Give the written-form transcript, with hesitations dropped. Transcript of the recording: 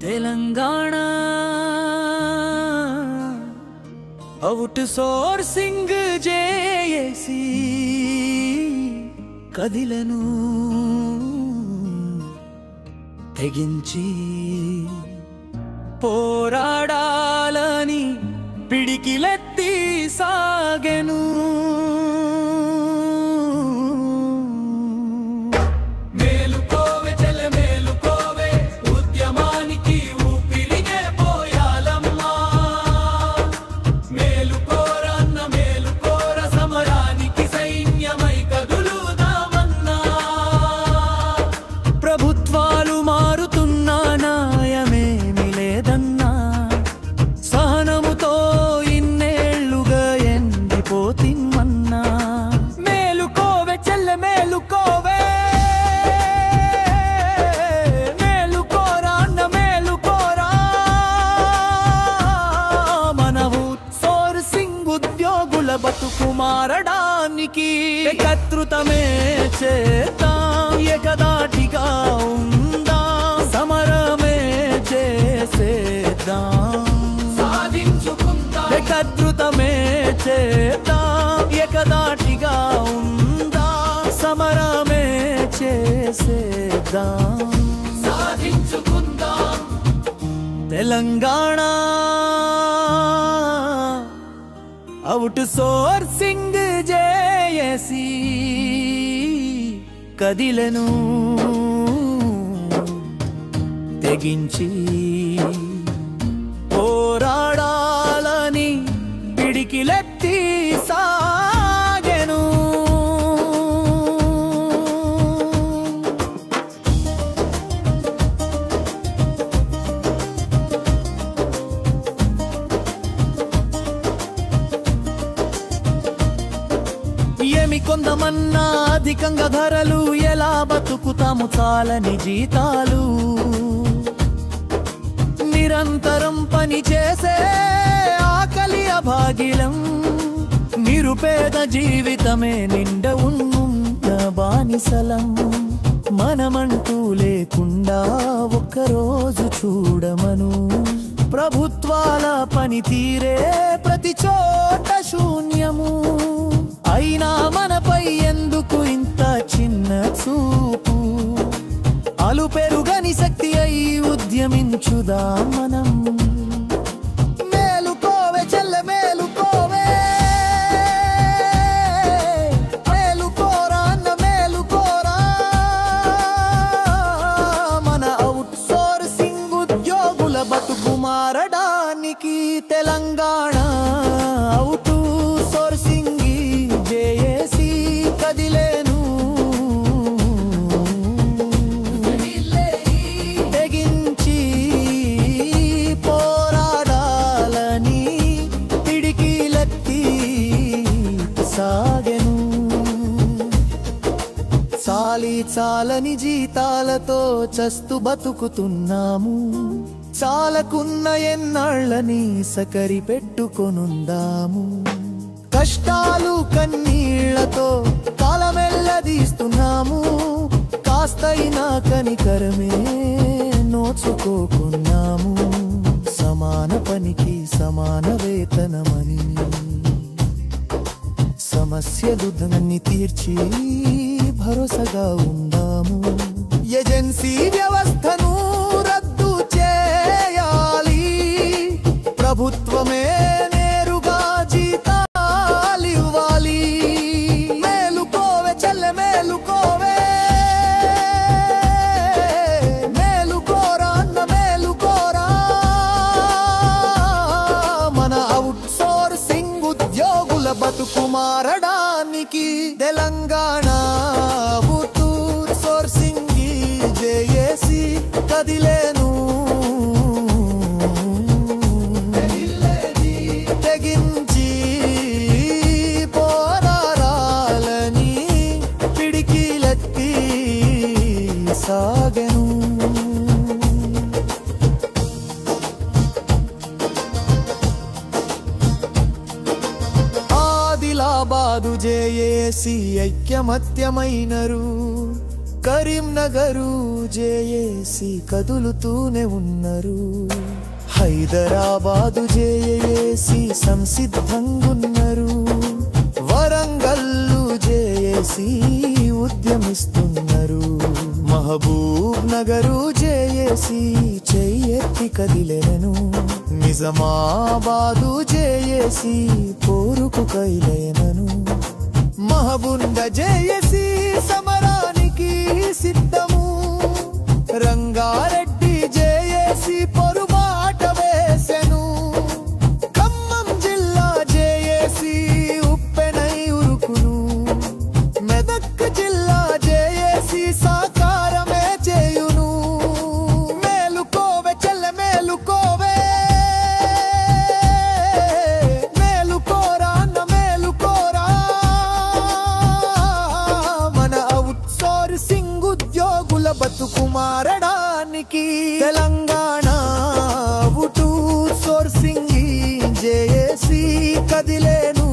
Telangana outsourcing JAC కదిలను తెగించి పోరాడాలని పిడికిలెత్తి సాగెను. ప్రభుత్వాలు మారుతున్నా న్యాయమేమి లేదన్నా, సహనముతో ఇన్నేళ్లుగా ఎండిపోతిమ్మన్నా. మేలుకోవే చెల్లె మేలుకోవే, మేలుకోరా అన్న మేలుకోరా. మనవు సోర్సింగ్ ఉద్యోగుల బతుకు మారడానికి కర్తృతమే చేద్దాం, ఏకదాటిగా ఉందాం, సమరమే చేసేద్దాం, సాధించుకుందాం. కర్తృతమే చేద్దాం, ఏకదాటిగా ఉందాం, సమరమే చేసేద్దాం, సాధించుకుందాం. తెలంగాణ అవుట్ సోర్సింగ్ జేఏసీ కదిలను తెగించి పోరాడాలని పిడికిలెత్తి సాగెను. ఏమి కొందమన్నా అధికంగా ధరలు, ఎలా బతుకుతాము చాలని జీతాలు, నిరంతరం పని చేసే ఆకలి అభాగిలం, నిరుపేద జీవితమే నిండ ఉన్న బానిసలం. మనమంటూ లేకుండా ఒక్కరోజు చూడమను, ప్రభుత్వాల పనితీరే ప్రతి చోట శూన్యము. అయినా మనపై ఎందుకు ఇంత చిన్న చూపు, అలు పెరుగని శక్తి అయి ఉద్యమించుదా మనం. మేలుకోవే చెల్లె మేలుకోవే, మేలుకోరా అన్న మేలుకోరా. మన అవుట్ సోర్సింగ్ ఉద్యోగుల బతుకు మారడానికి తెలంగాణ అవుట్ సోర్సింగ్ జేఏసీ కదిలేను తెగించి పోరాడాలని పిడికిలెత్తి సాగెను. చాలి చాలని జీతాలతో చస్తు బతుకుతున్నాము, చాలకున్న ఎన్నాళ్ళని సకరి పెట్టుకొనుందాము. కష్టాలు కన్నీళ్లతో కాలమెల్లదీస్తున్నాము, కాస్తైనా కనికరమే నోచుకోకున్నాము. సమాన పనికి సమాన వేతనమని సమస్యలుదన్ని తీర్చి భరోసాగా ఉందాము. ఏజెన్సీ వ్యవస్థను రద్దు చేయాలి, ప్రభుత్వమే నేరుగా జీతాలివ్వాలి. మేలుకోవే చెల్లె మేలుకోవే, మేలుకోరా అన్న మేలుకోరా. మన అవుట్ సోర్సింగ్ ఉద్యోగుల బతుకు మారడానికి తెలంగాణ అవుట్ సోర్సింగ్ జేఏసీ కదిలేను తెగించి పోరాడాలని పిడికిలెత్తి సాగెను. ఆదిలాబాదు జేఏసీ ఐక్యమత్యమైనరు, కరీంనగరు జేఏసీ కదులుతూనే ఉన్నారు. హైదరాబాదు జేఏసీ సంసిద్ధంగున్నారు. వరంగల్లు జేఏసీ ఉద్యమిస్తున్నారు. మహబూబ్ నగరు జేఏసీ చెయ్యెత్తి కదిలెను. నిజామాబాదు జేఏసీ పోరుకు కైలేనను. మహబూంద జేఏసీ సమరానికి సిద్ధము. రంగారెడ్డి జేఏసీ పొరుబాట వేసెను. ఖమ్మం జిల్లా జేఏసీ ఉప్పెనై ఉరుకును. మెదక్ జిల్లా జేఏసీ సాకారమే చేయును. మేలుకోవే చెల్లె మేలుకోవే, మేలుకోరా అన్న మేలుకోరా. మన అవుట్ సోర్సింగ్ ఉద్యోగుల బతుకు మారడానికి తెలంగాణ అవుట్ సోర్సింగ్ జేఏసీ కదిలేను.